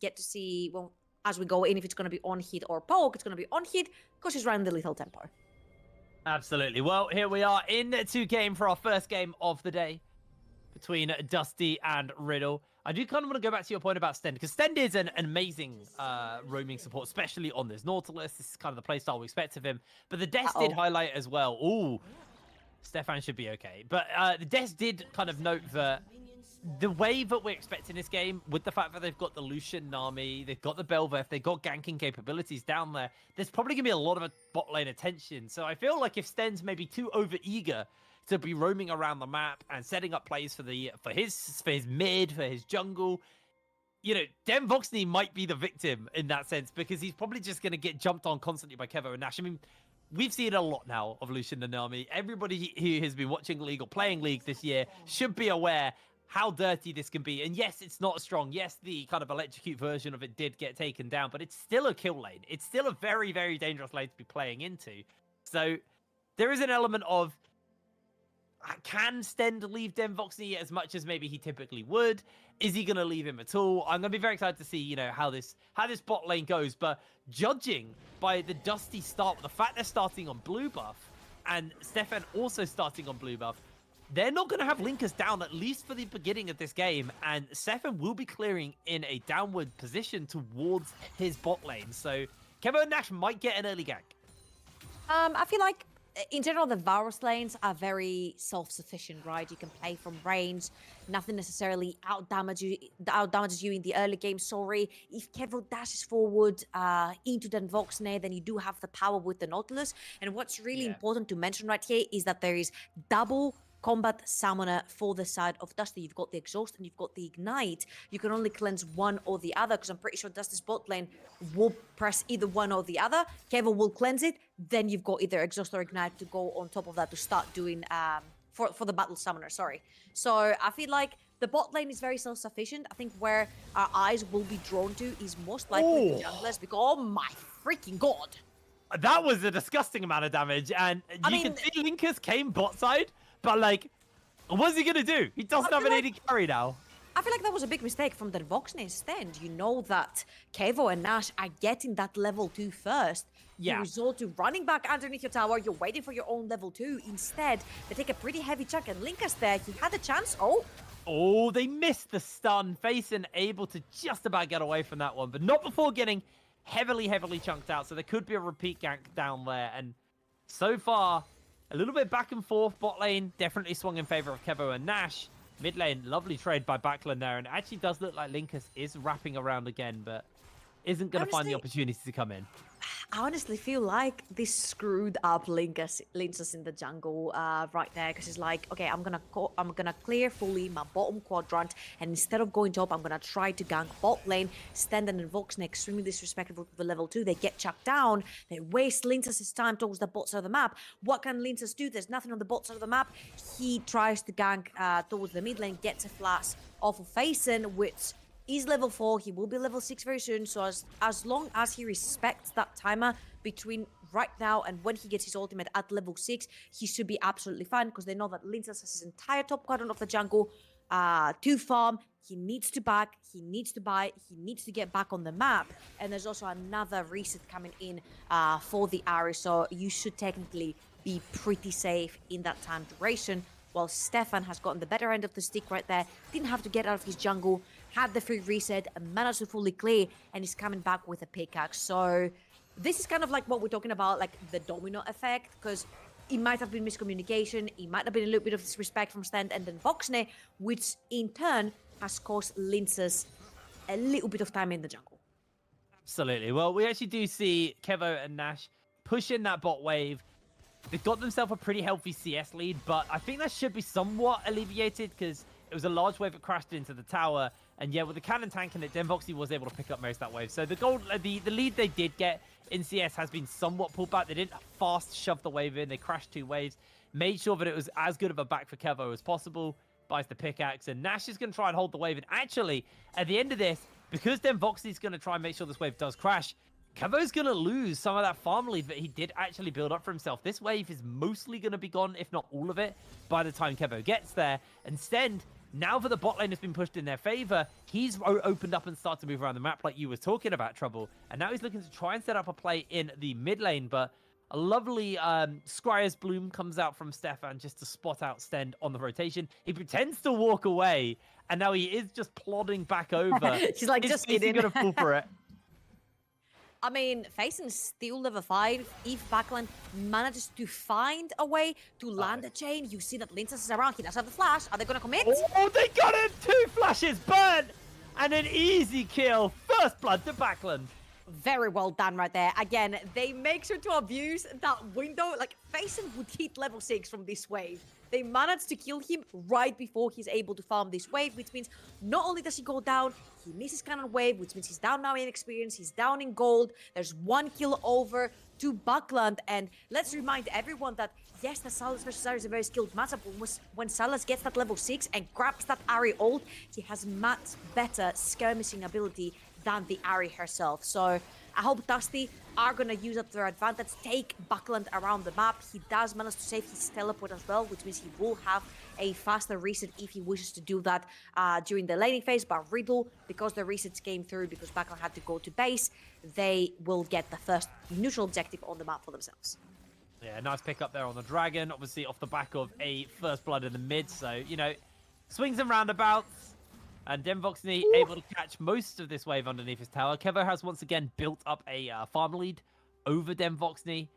get to see, well, as we go in, if it's going to be on hit or poke. It's going to be on hit because he's running the lethal tempo. Absolutely. Well, here we are into game for our first game of the day between Dusty and Riddle. I do kind of want to go back to your point about Stend, because Stend is an amazing roaming support, especially on this Nautilus. This is kind of the playstyle we expect of him. But the Death did highlight as well. Ooh, Stefan should be okay. But the Death did kind of note that the wave that we're expecting this game, with the fact that they've got the Lucian Nami, they've got the Belveth, they've got ganking capabilities down there, there's probably going to be a lot of bot lane attention. So I feel like if Stend's maybe too over-eager to be roaming around the map and setting up plays for his mid, for his jungle, you know, Den Voxney might be the victim in that sense, because he's probably just going to get jumped on constantly by Kevo and Nash. I mean, we've seen a lot now of Lucian and Nami. Everybody who has been watching League or playing League this year should be aware how dirty this can be. And yes, it's not strong. Yes, the kind of electrocute version of it did get taken down, but it's still a kill lane. It's still a very, very dangerous lane to be playing into. So there is an element of, can Stend leave Den Voxney as much as maybe he typically would? Is he going to leave him at all? I'm going to be very excited to see, you know, how this bot lane goes. But judging by the Dusty start, the fact they're starting on blue buff and Stefan also starting on blue buff, they're not going to have Linkers down, at least for the beginning of this game. And Stefan will be clearing in a downward position towards his bot lane. So Kevo and Nash might get an early gank. I feel like, in general, the Varus lanes are very self-sufficient, right? You can play from range. Nothing necessarily out-damages you in the early game. Sorry, if Kevo dashes forward into Den Voxney, then you do have the power with the Nautilus. And what's really important to mention right here is that there is double combat summoner for the side of Dusty. You've got the Exhaust and you've got the Ignite. You can only cleanse one or the other, because I'm pretty sure Dusty's bot lane will press either one or the other. Kevo will cleanse it, then you've got either Exhaust or Ignite to go on top of that to start doing for the battle summoner, sorry. So I feel like the bot lane is very self-sufficient. I think where our eyes will be drawn to is most likely the junglers, because oh my freaking god. That was a disgusting amount of damage, and you can see Linkers came bot side, but like, what's he gonna do? He doesn't have an AD carry now. I feel like that was a big mistake from the Voxney stand. You know that Kevo and Nash are getting that level 2 first. You resort to running back underneath your tower. You're waiting for your own level 2. Instead, they take a pretty heavy chunk, and Linkers there, he had a chance. Oh, they missed the stun. Faison able to just about get away from that one, but not before getting heavily chunked out. So there could be a repeat gank down there. And so far, a little bit back and forth. Bot lane definitely swung in favor of Kevo and Nash. Mid lane, lovely trade by Backlund there. And it actually does look like Linkus is wrapping around again, but isn't going to find the opportunity to come in. I honestly feel like this screwed up Linkus in the jungle right there, because it's like, okay, I'm gonna clear fully my bottom quadrant, and instead of going top, I'm gonna try to gank bot lane. Stend and Voxney extremely disrespectful to the level 2. They get chucked down. They waste Lintus's time towards the bot side of the map. What can Lintus do? There's nothing on the bot side of the map. He tries to gank towards the mid lane, gets a flash off of Faison, which is level 4. He will be level 6 very soon. So as long as he respects that timer between right now and when he gets his ultimate at level 6, he should be absolutely fine, because they know that Lintus has his entire top quadrant of the jungle to farm. He needs to back, he needs to buy, he needs to get back on the map. And there's also another reset coming in for the Ares, so you should technically be pretty safe in that time duration. While Stefan has gotten the better end of the stick right there, didn't have to get out of his jungle, had the free reset, managed to fully clear, and is coming back with a pickaxe. So this is kind of like what we're talking about, like the domino effect, because it might have been miscommunication, it might have been a little bit of disrespect from Stend and then Voxney, which in turn has caused Linces a little bit of time in the jungle. Absolutely. Well, we actually do see Kevo and Nash pushing that bot wave. They've got themselves a pretty healthy CS lead, but I think that should be somewhat alleviated, because it was a large wave that crashed into the tower. And yeah, with the cannon tanking it, Den Voxney was able to pick up most of that wave. So the lead they did get in CS has been somewhat pulled back. They didn't fast shove the wave in. They crashed 2 waves. Made sure that it was as good of a back for Kevo as possible. Buys the pickaxe. And Nash is going to try and hold the wave. And actually, at the end of this, because Den Voxney is going to try and make sure this wave does crash, Kevo's going to lose some of that farm lead that he did actually build up for himself. This wave is mostly going to be gone, if not all of it, by the time Kevo gets there. And Stend Now that the bot lane has been pushed in their favor, he's opened up and started to move around the map like you were talking about, Trouble. And now he's looking to try and set up a play in the mid lane, but a lovely Scryer's Bloom comes out from Stefan just to spot out Stend on the rotation. He pretends to walk away, and now he is just plodding back over. She's like, just kidding. He's going to fall for it. I mean, Faison's still level 5. If Backland manages to find a way to land the chain, you see that Linces is around. He does have the flash. Are they going to commit? Oh, they got him! 2 flashes burnt! And an easy kill. First blood to Backland. Very well done right there. Again, they make sure to abuse that window. Like, Faison would hit level 6 from this wave. They managed to kill him right before he's able to farm this wave, which means not only does he go down, he misses cannon wave, which means he's down now in experience, he's down in gold. There's 1 kill over to Buckland. And let's remind everyone that, yes, the Salas versus Ari is a very skilled matchup. When Salas gets that level 6 and grabs that Ari ult, he has much better skirmishing ability than the Ari herself. So I hope Dusty are going to use up their advantage, take Buckland around the map. He does manage to save his teleport as well, which means he will have a faster reset if he wishes to do that during the laning phase. But Riddle, because the resets came through, because Buckland had to go to base, they will get the first neutral objective on the map for themselves. Yeah, nice pick up there on the Dragon, obviously off the back of a first blood in the mid. So, you know, swings and roundabouts. And Demvoxney able to catch most of this wave underneath his tower. Kevo has once again built up a farm lead over Demvoxney.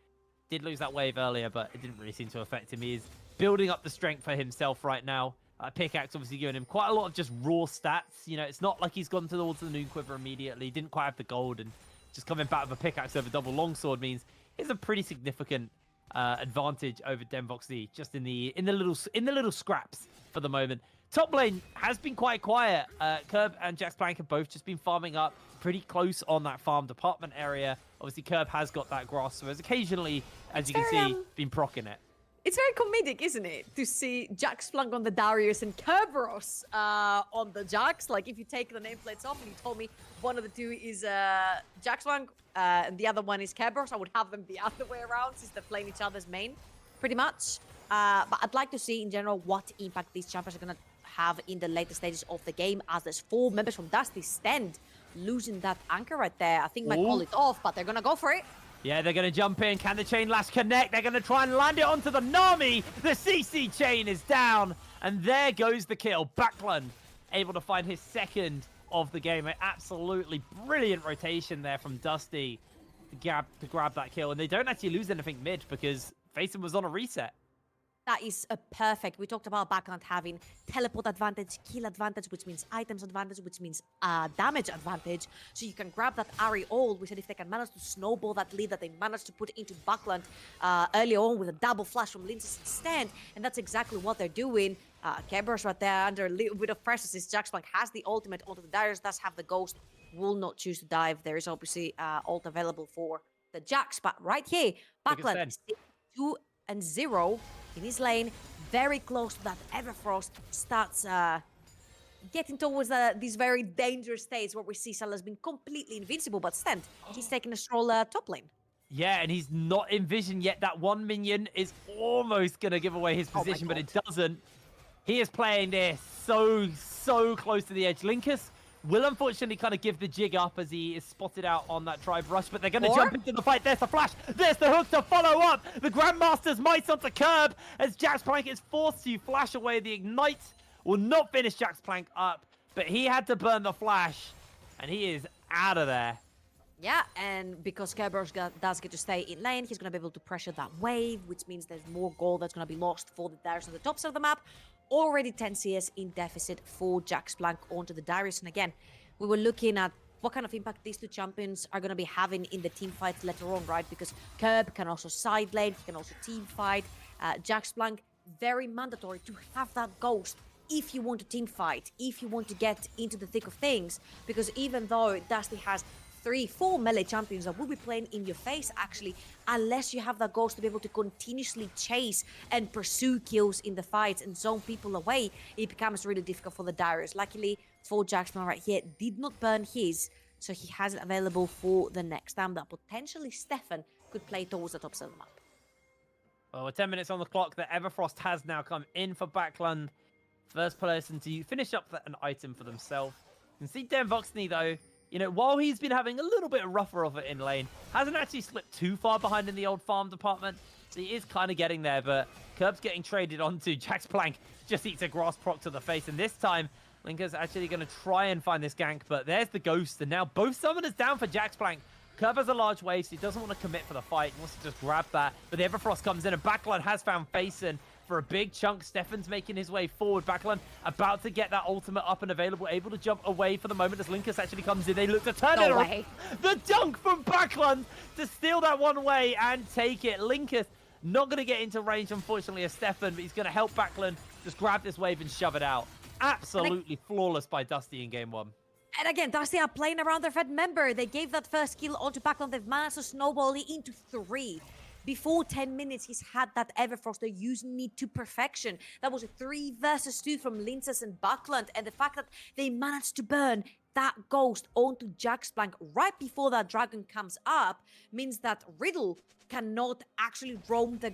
Did lose that wave earlier, but it didn't really seem to affect him. He is building up the strength for himself right now. Pickaxe obviously giving him quite a lot of just raw stats. You know, it's not like he's gone towards the Noon Quiver immediately. Didn't quite have the gold, and just coming back with a pickaxe over double longsword means it's a pretty significant advantage over Demvoxney just in the little scraps for the moment. Top lane has been quite quiet. Curb and Jax Plank have both just been farming up pretty close on that farm department area. Obviously, Curb has got that grass, so has occasionally, as you can see, been proccing it. It's very comedic, isn't it? To see Jax Plank on the Darius and Kerberos on the Jax. Like, if you take the nameplates off and you told me one of the two is Jax Plank and the other one is Kerberos, I would have them the other way around since they're playing each other's main, pretty much. But I'd like to see, in general, what impact these champions are going to have in the later stages of the game, as there's 4 members from Dusty Stend losing that anchor right there. I think might call it off, but they're gonna go for it. Yeah, they're gonna jump in. Can the chain lash connect? They're gonna try and land it onto the Nami. The CC chain is down, and there goes the kill. Backland able to find his second of the game. An absolutely brilliant rotation there from Dusty to grab that kill, and they don't actually lose anything mid because Faison was on a reset. That is perfect. We talked about Backland having teleport advantage, kill advantage, which means items advantage, which means damage advantage. So you can grab that Ari ult. We said if they can manage to snowball that lead that they managed to put into Backland early on with a double flash from Linces Stand, and that's exactly what they're doing. Kerberos right there under a little bit of pressure since Jax Plank has the ultimate onto the Darius, does have the Ghost, will not choose to dive. There is obviously ult available for the Jax, but right here, Backland 2-0 in his lane, very close to that Everfrost, starts getting towards these very dangerous states where we see Salah's been completely invincible, but Stent, he's taking a stroll top lane. Yeah, and he's not in vision yet. That one minion is almost going to give away his position, but it doesn't. He is playing this so close to the edge. Linkus will unfortunately kind of give the jig up as he is spotted out on that tribe rush, but they're going to jump into the fight. There's the flash. There's the hook to follow up. The Grandmaster's might onto Curb as Jax Plank is forced to flash away. The ignite will not finish Jax Plank up, but he had to burn the flash, and he is out of there. Yeah, and because Kerberos does get to stay in lane, he's going to be able to pressure that wave, which means there's more gold that's going to be lost for the Darius on the top side of the map. Already 10 CS in deficit for Jax Plank onto the Darius. And again, we were looking at what kind of impact these two champions are going to be having in the team fights later on, right? Because Curb can also side lane, he can also team fight. Jax Plank, very mandatory to have that Ghost if you want to team fight, if you want to get into the thick of things. Because even though Dusty has 3-4 melee champions that will be playing in your face, actually, unless you have that Ghost to be able to continuously chase and pursue kills in the fights and zone people away, it becomes really difficult for the Darius. Luckily for Jackson right here, did not burn his, so he has it available for the next time that potentially Stefan could play towards the top side of the map. Well, with 10 minutes on the clock, the Everfrost has now come in for Backland. First person to finish up an item for themselves. You can see Voxney, though, you know, while he's been having a little bit rougher of it in lane, hasn't actually slipped too far behind in the old farm department. So he is kind of getting there, but Curb's getting traded onto Jax Plank. Just eats a grass proc to the face, and this time, Linker's actually going to try and find this gank, but there's the ghost, and now both summoners down for Jax Plank. Curb has a large waist. He doesn't want to commit for the fight. He wants to just grab that. But the Everfrost comes in, and Backline has found Faison for a big chunk. Stefan's making his way forward. Backline about to get that ultimate up and available, able to jump away for the moment as Linkus actually comes in. They look to turn it around. The dunk from Backline to steal that one away and take it. Linkus not going to get into range, unfortunately, as Stefan, but he's going to help Backline just grab this wave and shove it out. Absolutely flawless by Dusty in game one. And again, Dusty are playing around their Fed member. They gave that first kill onto Backland. They've managed to snowball it into 3. Before 10 minutes, he's had that Everfrost. They're using it to perfection. That was a 3 versus 2 from Linces and Backland. And the fact that they managed to burn that ghost onto Jax Plank right before that dragon comes up means that Riddle cannot actually roam the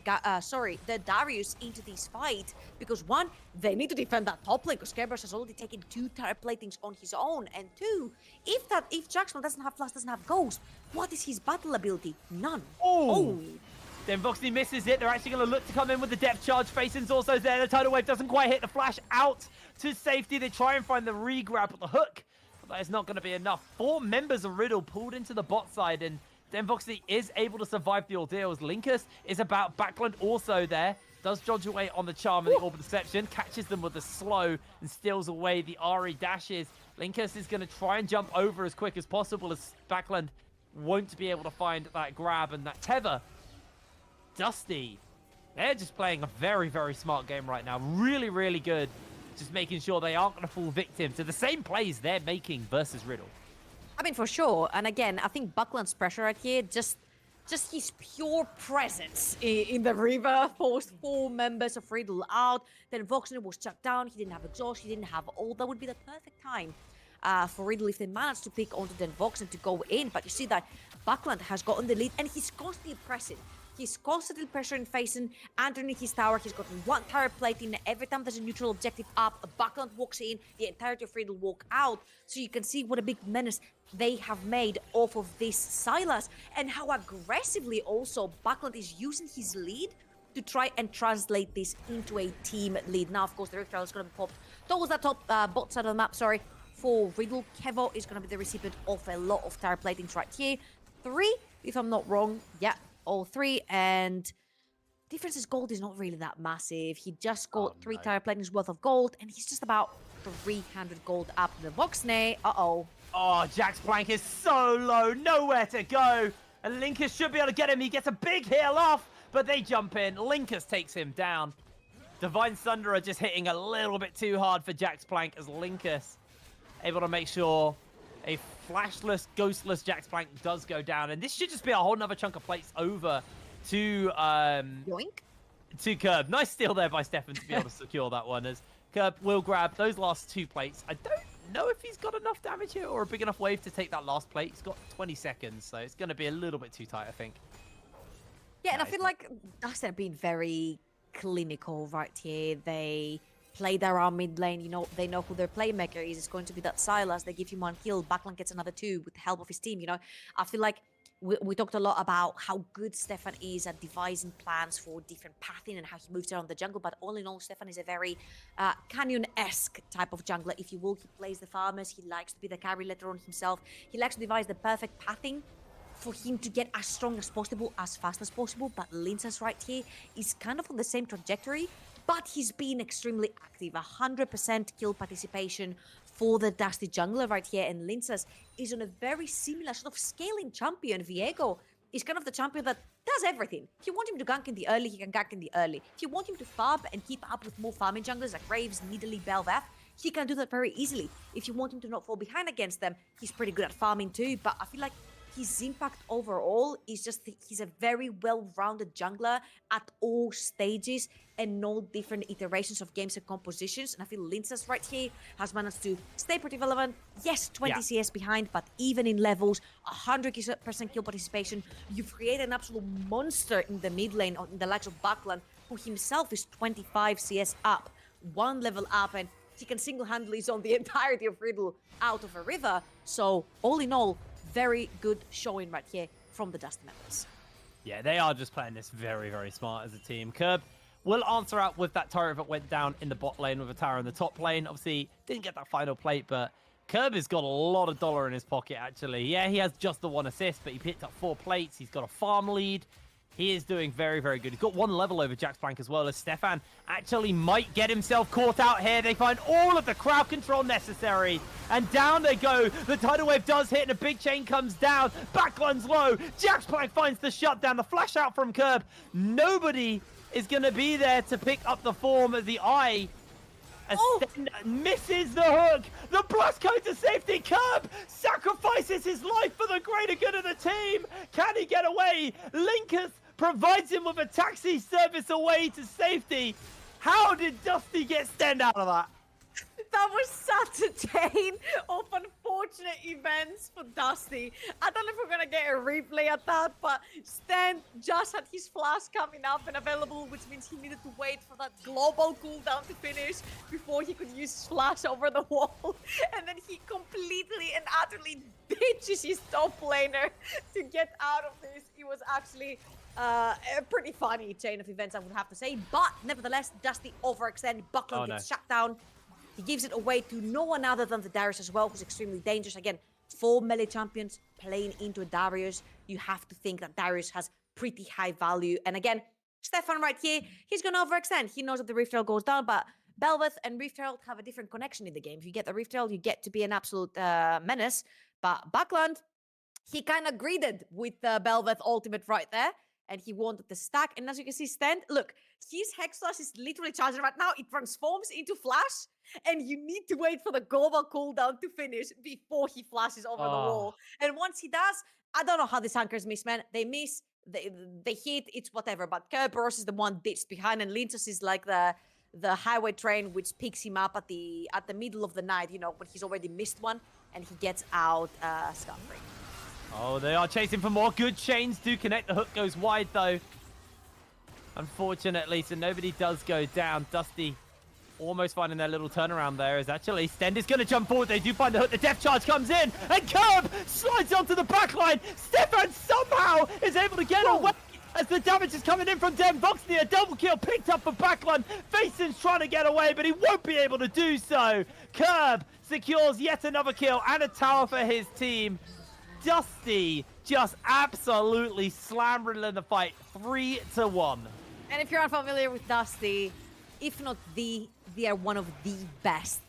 Darius into this fight, because 1, they need to defend that top lane because Kerberos has already taken 2 turret platings on his own, and 2, if Jax Plank doesn't have flash, doesn't have ghost, what is his battle ability? None. Oh. Then Voxney misses it. They're actually going to look to come in with the depth charge. Fason's also there. The tidal wave doesn't quite hit the flash out to safety. They try and find the re-grab with the hook, but that is not going to be enough. 4 members of Riddle pulled into the bot side, and then Voxney is able to survive the ordeals. Linkus is about. Backland also there. Does dodge away on the charm and the orb of deception. Catches them with the slow and steals away the Ari dashes. Linkus is going to try and jump over as quick as possible, as Backland won't be able to find that grab and that tether. Dusty, they're just playing a very, very smart game right now. Really, really good. Just making sure they aren't going to fall victim to the same plays they're making versus Riddle. I mean, for sure. And again, I think Buckland's pressure right here, just his pure presence in the river forced 4 members of Riddle out. Then Voxner was shut down. He didn't have exhaust. He didn't have all. That would be the perfect time for Riddle if they managed to pick onto Den Voxner to go in. But you see that Buckland has gotten the lead, and he's constantly pressing. He's constantly pressuring Faison underneath his tower. He's gotten 1 turret plating. Every time there's a neutral objective up, Buckland walks in, the entirety of Riddle walk out. So you can see what a big menace they have made off of this Sylas, and how aggressively also Buckland is using his lead to try and translate this into a team lead. Now, of course, the Rift Trail is going to be popped towards the top bot side of the map, for Riddle. Kevo is going to be the recipient of a lot of turret platings right here. 3, if I'm not wrong. Yeah. All 3, and difference's gold is not really that massive. He just got 3 turret platings worth of gold, and he's just about 300 gold up the Voxney. Oh, Jax Plank is so low, nowhere to go. And Linkus should be able to get him. He gets a big heal off, but they jump in. Linkus takes him down. Divine Sunderer just hitting a little bit too hard for Jax Plank, as Linkus able to make sure a flashless, ghostless Jax Plank does go down. And this should just be a whole nother chunk of plates over to yoink. To Curb. Nice steal there by Stefan to be able to secure that one, as Curb will grab those last 2 plates. I don't know if he's got enough damage here or a big enough wave to take that last plate. He's got 20 seconds, so it's going to be a little bit too tight, I think. Yeah, and I feel like Dusty have been very clinical right here. They played around mid lane, you know, they know who their playmaker is. It's going to be that Sylas. They give him 1 kill, Backland gets another 2 with the help of his team, you know. I feel like we talked a lot about how good Stefan is at devising plans for different pathing and how he moves around the jungle, but all in all, Stefan is a very Canyon-esque type of jungler, if you will. He plays the farmers, he likes to be the carry later on himself, he likes to devise the perfect pathing for him to get as strong as possible, as fast as possible. But Linces right here is kind of on the same trajectory, but he's been extremely active. 100% kill participation for the Dusty jungler right here, and Linces is on a very similar sort of scaling champion. Viego is kind of the champion that does everything. If you want him to gank in the early, he can gank in the early. If you want him to farm and keep up with more farming junglers like Graves, Nidalee, Bel'Veth, he can do that very easily. If you want him to not fall behind against them, he's pretty good at farming too, but I feel like his impact overall is just he's a very well-rounded jungler at all stages and all different iterations of games and compositions. And I feel Linces right here has managed to stay pretty relevant. Yes, 20 CS behind, but even in levels, 100% kill participation. You've created an absolute monster in the mid lane, in the likes of Buckland, who himself is 25 CS up one level up, and he can single-handedly zone the entirety of Riddle out of a river. So all in all, very good showing right here from the Dusty members. Yeah, they are just playing this very, very smart as a team. Curb will answer out with that turret that went down in the bot lane with a tower in the top lane. Obviously, didn't get that final plate, but Curb has got a lot of dollar in his pocket, actually. Yeah, he has just the 1 assist, but he picked up 4 plates. He's got a farm lead. He is doing very, very good. He's got 1 level over Jax Blank as well, as Stefan actually might get himself caught out here. They find all of the crowd control necessary, and down they go. The tidal wave does hit, and a big chain comes down. Backline's low. Jax Blank finds the shutdown. The flash out from Curb. Nobody is going to be there to pick up the form of the eye. As Sten misses the hook. The blast code to safety. Curb sacrifices his life for the greater good of the team. Can he get away? Linkus provides him with a taxi service away to safety. How did Dusty get Sten out of that? That was such a chain of unfortunate events for Dusty. I don't know if we're gonna get a replay at that, but Stan just had his flash coming up and available, which means he needed to wait for that global cooldown to finish before he could use his flash over the wall. And then he completely and utterly ditches his top laner to get out of this. It was actually a pretty funny chain of events, I would have to say. But nevertheless, Dusty overextend. Buckland gets shut down. He gives it away to no one other than the Darius as well, who's extremely dangerous. Again, 4 melee champions playing into a Darius. You have to think that Darius has pretty high value. And again, Stefan right here, he's going to overextend. He knows that the Rift Herald goes down, but Belveth and Rift Herald have a different connection in the game. If you get the Rift Herald, you get to be an absolute menace. But Buckland, he kind of greeted with the Belveth ultimate right there. And he wanted the stack. And as you can see, Stand, look, his Hex Flash is literally charging right now. It transforms into Flash. And you need to wait for the global cooldown to finish before he flashes over the wall. And once he does, I don't know how these anchors miss, man. They miss, they hit, it's whatever. But Kerberos is the one ditched behind. And Lintus is like the highway train, which picks him up at the middle of the night, you know, when he's already missed one. And he gets out scot-free. Oh, they are chasing for more. Good chains do connect. The hook goes wide, though. Unfortunately, so nobody does go down. Dusty almost finding their little turnaround there as actually Stend is going to jump forward. They do find the hook. The death charge comes in, and Curb slides onto the back line. Stefan somehow is able to get away as the damage is coming in from Dem. Voxney, a double kill picked up for backline. Faison's trying to get away, but he won't be able to do so. Curb secures yet another kill and a tower for his team. Dusty just absolutely slam Riddle in the fight, 3-1. And if you're unfamiliar with Dusty, if not they are one of the best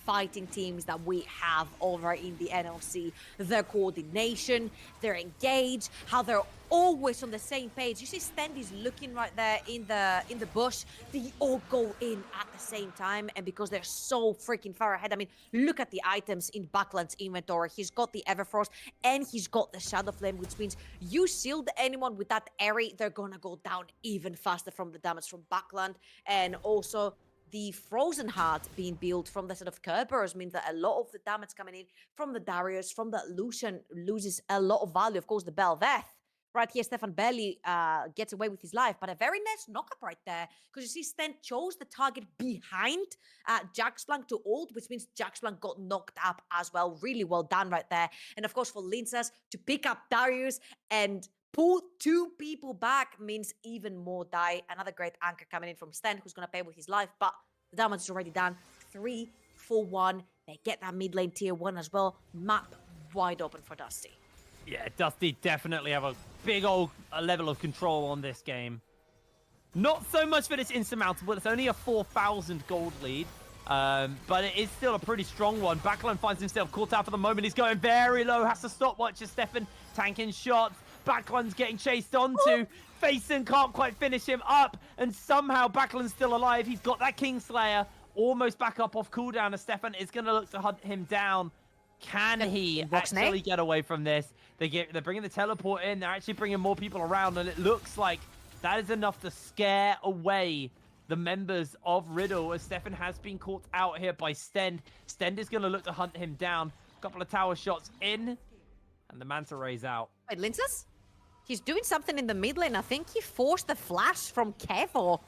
fighting teams that we have over in the NLC. Their coordination, their engage, how they're always on the same page. You see Stendy's looking right there in the bush. They all go in at the same time, and because they're so freaking far ahead. I mean, look at the items in Buckland's inventory. He's got the Everfrost and he's got the Shadow Flame, which means you shield anyone with that Airy, they're gonna go down even faster from the damage from Buckland. And also the Frozen Heart being built from the set of Kerberos means that a lot of the damage coming in from the Darius, from the Lucian, loses a lot of value. Of course, the Belveth. Right here, Stefan barely gets away with his life, but a very nice knock-up right there. Because you see, Sten chose the target behind Jaxplank to ult, which means Jaxplank got knocked up as well. Really well done right there. And of course, for Lincas to pick up Darius and pull 2 people back means even more die. Another great anchor coming in from Sten, who's going to pay with his life, but the damage is already done. 3-4-1. They get that mid lane tier 1 as well. Map wide open for Dusty. Yeah, Dusty definitely have a big old level of control on this game. Not so much that it's insurmountable. It's only a 4,000 gold lead. But it is still a pretty strong one. Backline finds himself caught out for the moment. He's going very low. Has to stop watches Stefan tanking shots. Backline's getting chased onto. Faison can't quite finish him up. And somehow Backline's still alive. He's got that Kingslayer almost back up off cooldown. As Stefan is going to look to hunt him down. Can he actually get away from this? They're bringing the teleport in. They're actually bringing more people around. And it looks like that is enough to scare away the members of Riddle, as Stefan has been caught out here by Stend. Stend is going to look to hunt him down. A couple of tower shots in, and the Manta Ray's out. Wait, Lincas? He's doing something in the mid lane. I think he forced the flash from Kevo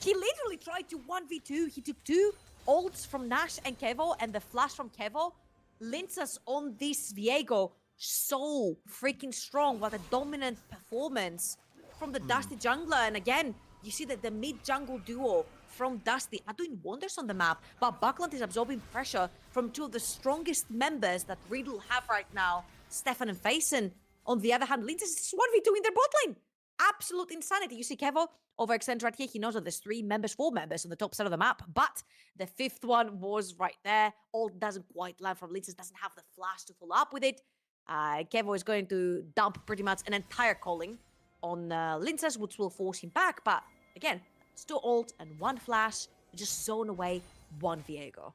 He literally tried to 1v2. He took 2 ults from Nash and Kevo and the flash from Kevo. Linzas on this Viego so freaking strong. What a dominant performance from the Dusty jungler. And again, you see that the mid-jungle duo from Dusty are doing wonders on the map. But Buckland is absorbing pressure from 2 of the strongest members that Riddle have right now, Stefan and Faison. On the other hand, Linzas is 1v2 in their bot lane. Absolute insanity. You see Kevo overextend right here. He knows that there's 4 members on the top side of the map, but the 5th one was right there. Ult doesn't quite land from Linzas, doesn't have the flash to follow up with it. Kevo is going to dump pretty much an entire calling on Linzas, which will force him back. But again, it's 2 ult and 1 flash. Just zone away 1 Viego.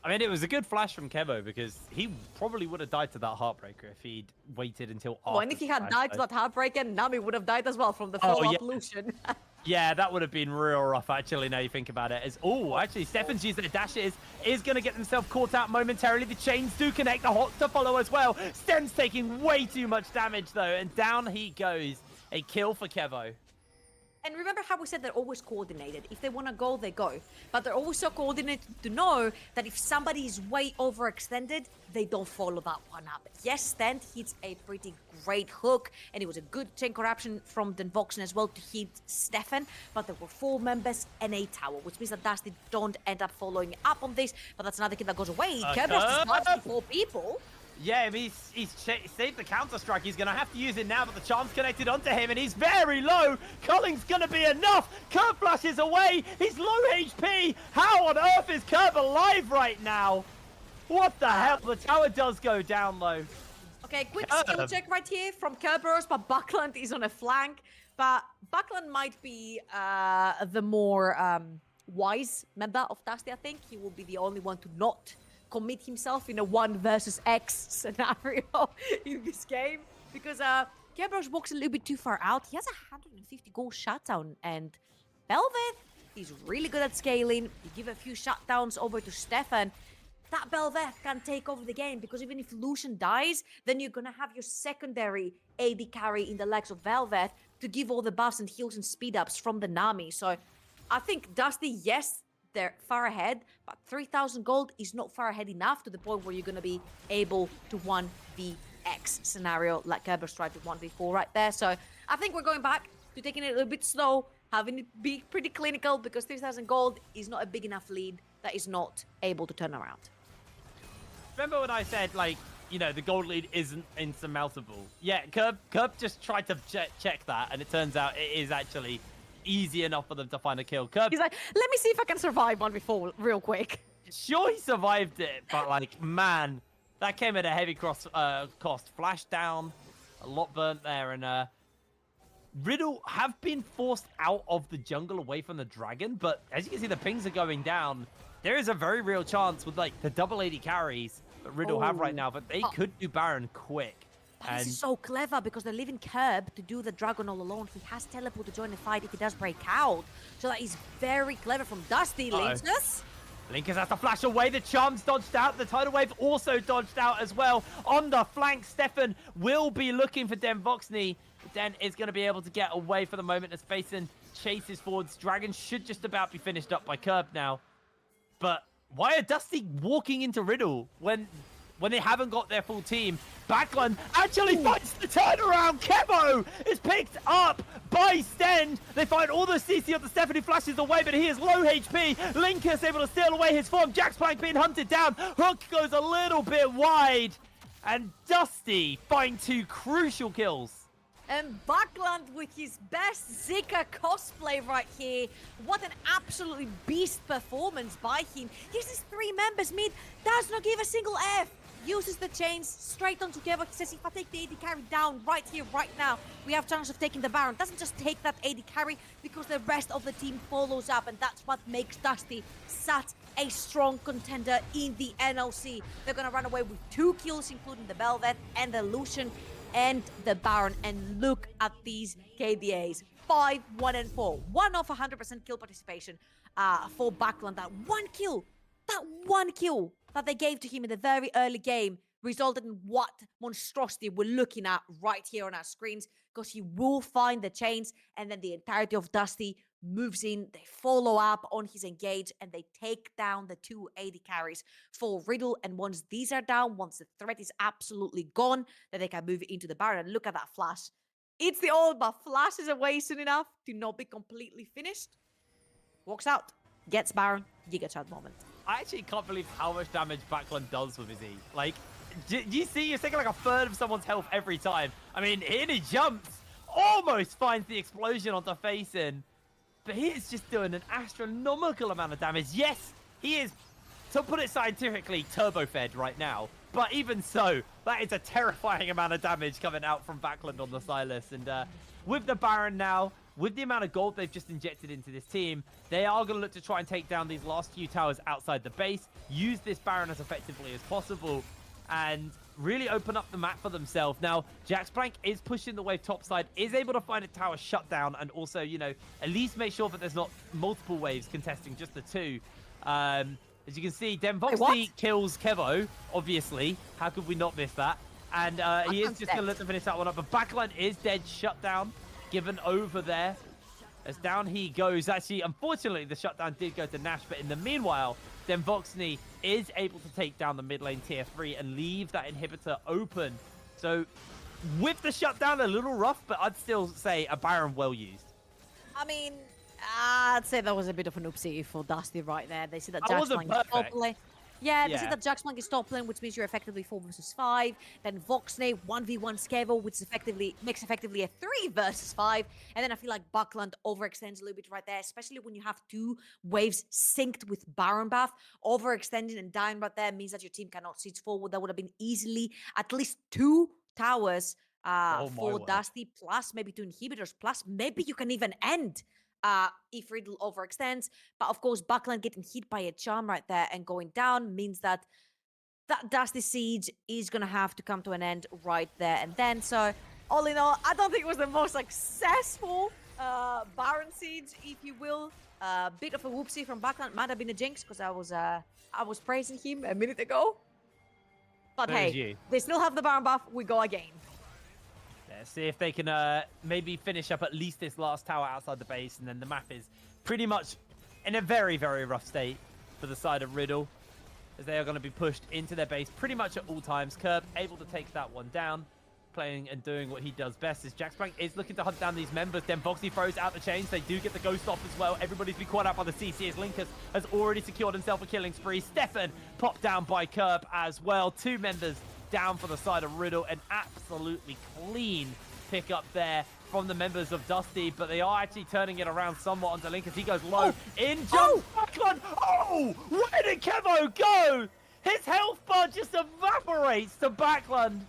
I mean, it was a good flash from Kevo because he probably would have died to that Heartbreaker if he'd waited until after. Oh, and if he had died to that Heartbreaker, Nami would have died as well from the follow-up Lucian. Yeah, that would have been real rough, actually, now you think about it. Actually, Stefan's using the dash is going to get himself caught out momentarily. The chains do connect, the hot to follow as well. Sten's taking way too much damage, though, and down he goes. A kill for Kevo. And remember how we said they're always coordinated. If they want to go, they go. But they're also so coordinated to know that if somebody is way overextended, they don't follow that one up. Yes, Sten hits a pretty great hook, and it was a good chain corruption from Den Voxen as well to hit Stefan. But there were 4 members and a tower, which means that Dusty don't end up following up on this. But that's another kid that goes away. Kerberos just starts 4 people. Yeah, I mean, he's saved the counter-strike. He's going to have to use it now, but the charm's connected onto him, and he's very low. Culling's going to be enough. Curb flashes away. He's low HP. How on earth is Curb alive right now? What the hell? The tower does go down, though. Okay, quick skill check right here from Kerberos, but Buckland is on a flank. But Buckland might be the more wise member of Dusty, I think. He will be the only one to not commit himself in a 1 versus X scenario in this game, because Kerberos walks a little bit too far out. He has a 150 goal shutdown, and Belveth is really good at scaling. You give a few shutdowns over to Stefan, that Belveth can take over the game, because even if Lucian dies, then you're gonna have your secondary AD carry in the legs of Belveth to give all the buffs and heals and speed ups from the Nami. So I think Dusty, yes, they're far ahead, but 3,000 gold is not far ahead enough to the point where you're going to be able to 1vx scenario like Kerberos tried to 1v4 right there. So I think we're going back to taking it a little bit slow, having it be pretty clinical, because 3,000 gold is not a big enough lead that is not able to turn around. Remember when I said, like, you know, the gold lead isn't insurmountable? Yeah, Curb just tried to check that, and it turns out it is actually easy enough for them to find a kill. Curb, he's like, let me see if I can survive 1v4 real quick. Sure, he survived it, but like, man, that came at a heavy cost. Flash down, a lot burnt there, and Riddle have been forced out of the jungle away from the dragon, but as you can see, the pings are going down. There is a very real chance with like the double AD carries that Riddle have right now, but they could do Baron quick. This is so clever, because they're leaving Curb to do the dragon all alone. He has teleport to join the fight if he does break out. So that is very clever from Dusty. Linkus has to flash away. The charm's dodged out. The tidal wave also dodged out as well. On the flank, Stefan will be looking for Den Voxney. Den is going to be able to get away for the moment as Faison chases forwards. Dragon should just about be finished up by Curb now. But why are Dusty walking into Riddle when they haven't got their full team? Backline actually finds the turnaround. Kevo is picked up by Stend. They find all the CC of the Stephanie flashes away, but he is low HP. Linkus able to steal away his form. Jax Plank being hunted down. Hook goes a little bit wide. And Dusty find 2 crucial kills. And Buckland with his best Zika cosplay right here. What an absolutely beast performance by him. He sees 3 members mid, does not give a single F. Uses the chains straight on together. He says, if I take the AD carry down right here, right now, we have chance of taking the Baron. Doesn't just take that AD carry, because the rest of the team follows up, and that's what makes Dusty such a strong contender in the NLC. They're going to run away with 2 kills, including the Belveth and the Lucian and the Baron. And look at these KDAs. 5, 1, and 4. 1 off 100% kill participation for Buckland. That one kill that they gave to him in the very early game resulted in what monstrosity we're looking at right here on our screens, because he will find the chains, and then the entirety of Dusty moves in, they follow up on his engage, and they take down the 280 carries for Riddle. And once these are down, once the threat is absolutely gone, then they can move into the Baron. And look at that flash. It's the ult, but flashes away soon enough to not be completely finished. Walks out, gets Baron, Giga Chad moment. I actually can't believe how much damage Backlund does with his E. Like, do you see? He's taking like a third of someone's health every time. I mean, in he jumps, almost finds the explosion onto Facing, but he is just doing an astronomical amount of damage. Yes, he is, to put it scientifically, turbo-fed right now. But even so, that is a terrifying amount of damage coming out from Backlund on the Sylas. And with the Baron now, with the amount of gold they've just injected into this team, they are going to look to try and take down these last few towers outside the base, use this Baron as effectively as possible, and really open up the map for themselves. Now, Jaxplank is pushing the wave topside, is able to find a tower shut down, and also, you know, at least make sure that there's not multiple waves contesting just the two. As you can see, Demvoxy kills Kevo, obviously. How could we not miss that? And he is just going to look to finish that one up. But Backline is dead, shut down, given over there. As down he goes. Actually, unfortunately, the shutdown did go to Nash. But in the meanwhile, Demvoxy is able to take down the mid lane tier 3 and leave that inhibitor open. So with the shutdown, a little rough, but I'd still say a Baron well used. I mean, I'd say that was a bit of an oopsie for Dusty right there. They see that Jaxplank is top lane. Yeah, they see that Jaxplank is top lane, which means you're effectively 4 versus 5. Then Voxney 1v1 Skevo, which makes effectively a 3 versus 5. And then I feel like Buckland overextends a little bit right there, especially when you have 2 waves synced with Baron buff. Overextending and dying right there means that your team cannot siege forward. That would have been easily at least 2 towers for Dusty, plus maybe 2 inhibitors, plus maybe you can even end if Riddle overextends. But of course, Buckland getting hit by a charm right there and going down means that that Dusty siege is going to have to come to an end right there and then. So all in all, I don't think it was the most successful Baron siege, if you will. Bit of a whoopsie from Buckland. Might have been a jinx because I was praising him a minute ago. But hey, they still have the Baron buff. We go again. Let's see if they can maybe finish up at least this last tower outside the base, and then the map is pretty much in a very, very rough state for the side of Riddle, as they are going to be pushed into their base pretty much at all times. Curb able to take that one down, playing and doing what he does best, as Jaxplank is looking to hunt down these members. Then Foxy throws out the chains. They do get the ghost off as well. Everybody's been caught out by the CC as Linkus has already secured himself a killing spree. Stefan popped down by Curb as well. 2 members down for the side of Riddle. An absolutely clean pick up there from the members of Dusty, but they are actually turning it around somewhat onto Linkus. He goes low. In jumps Backlund. Oh, where did Kevo go? His health bar just evaporates to Backlund.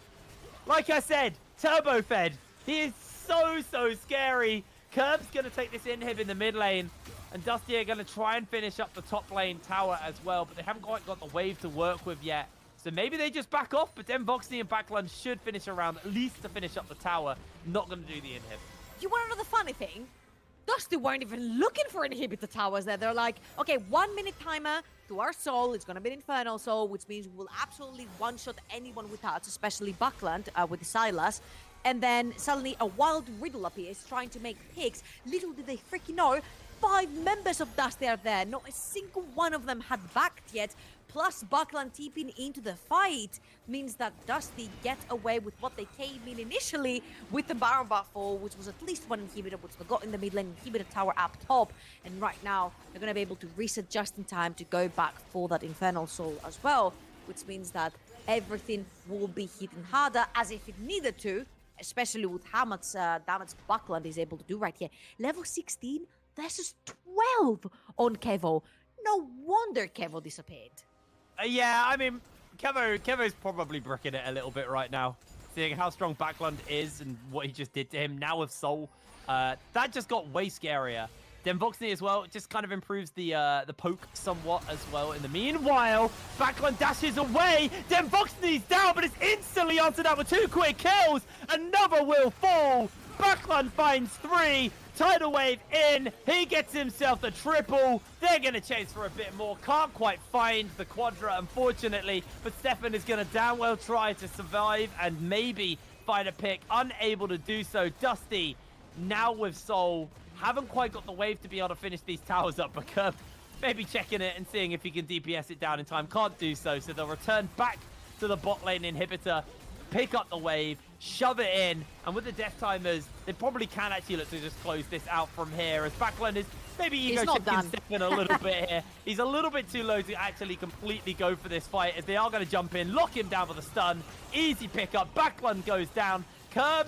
Like I said, turbo fed. He is so scary. Curb's going to take this inhib in the mid lane, and Dusty are going to try and finish up the top lane tower as well, but they haven't quite got the wave to work with yet. So maybe they just back off, but then Voxney and Backlund should finish around, at least to finish up the tower. Not going to do the inhib. You want to know the funny thing? Dusty weren't even looking for inhibitor towers there. They're like, okay, 1 minute timer to our soul. It's going to be an Infernal Soul, which means we'll absolutely one-shot anyone with us, especially Buckland with Sylas. And then suddenly a wild Riddle appears trying to make picks. Little did they freaking know, 5 members of Dusty are there. Not a single one of them had backed yet. Plus Buckland TPing into the fight means that Dusty get away with what they came in initially with the Baron buff for, which was at least 1 inhibitor, which we got in the mid lane inhibitor tower up top. And right now, they're going to be able to reset just in time to go back for that Infernal Soul as well, which means that everything will be hitting harder as if it needed to, especially with how much damage Buckland is able to do right here. Level 16 versus 12 on Kevo. No wonder Kevo disappeared. Yeah, I mean, Kevo's probably bricking it a little bit right now, seeing how strong Backlund is and what he just did to him. Now with Soul, that just got way scarier. Then Voxney as well just kind of improves the poke somewhat as well. In the meanwhile, Backlund dashes away. Then Voxney's down, but it's instantly answered out with 2 quick kills. Another will fall Backlund finds 3. Tidal wave in. He gets himself the triple. They're going to chase for a bit more. Can't quite find the quadra, unfortunately. But Stefan is going to damn well try to survive and maybe find a pick. Unable to do so. Dusty now with Soul. Haven't quite got the wave to be able to finish these towers up. But Curb maybe checking it and seeing if he can DPS it down in time. Can't do so. So they'll return back to the bot lane inhibitor. Pick up the wave, shove it in, and with the death timers, they probably can actually look to just close this out from here, as Backlund is maybe ego-chipping Stefan a little bit here. He's a little bit too low to actually completely go for this fight, as they are going to jump in, lock him down with a stun. Easy pickup, Backlund goes down. Curb,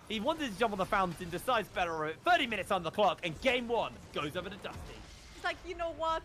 he wanted to jump on the fountain, decides better of it. 30 minutes on the clock, and game 1 goes over to Dusty. It's like, you know what?